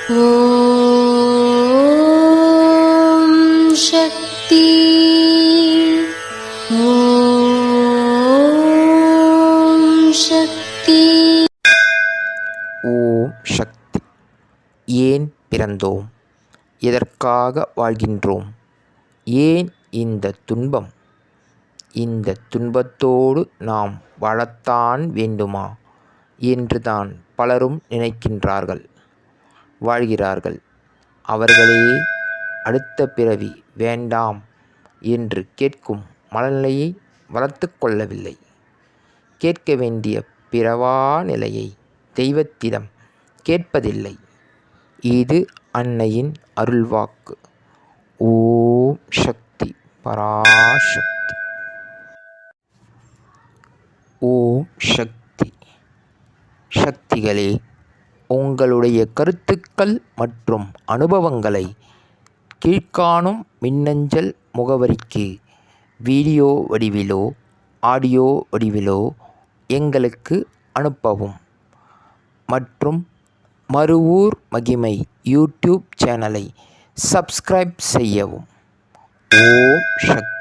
ஓம் சக்தி. ஓம் சக்தி. ஓம் சக்தி. ஏன் பிறந்தோம்? எதற்காக வாழ்கின்றோம்? ஏன் இந்த துன்பம்? இந்த துன்பத்தோடு நாம் வாழத்தான் வேண்டுமா என்றுதான் பலரும் நினைக்கின்றார்கள், வாழ்கிறார்கள். அவர்களே அடுத்த பிறவி வேண்டாம் என்று கேட்கும் மனநிலையை வளர்த்து கொள்ளவில்லை. கேட்க வேண்டிய பிறவா நிலையை தெய்வத்திடம் கேட்பதில்லை. இது அன்னையின் அருள்வாக்கு. ஓம் சக்தி பராசக்தி. ஓம் சக்தி. சக்திகளே, உங்களுடைய கருத்துக்கள் மற்றும் அனுபவங்களை கீழ்காணும் மின்னஞ்சல் முகவரிக்கு வீடியோ வடிவிலோ ஆடியோ வடிவிலோ எங்களுக்கு அனுப்பவும். மற்றும் மறுவூர் மகிமை யூடியூப் சேனலை சப்ஸ்கிரைப் செய்யவும். ஓம் சக்தி.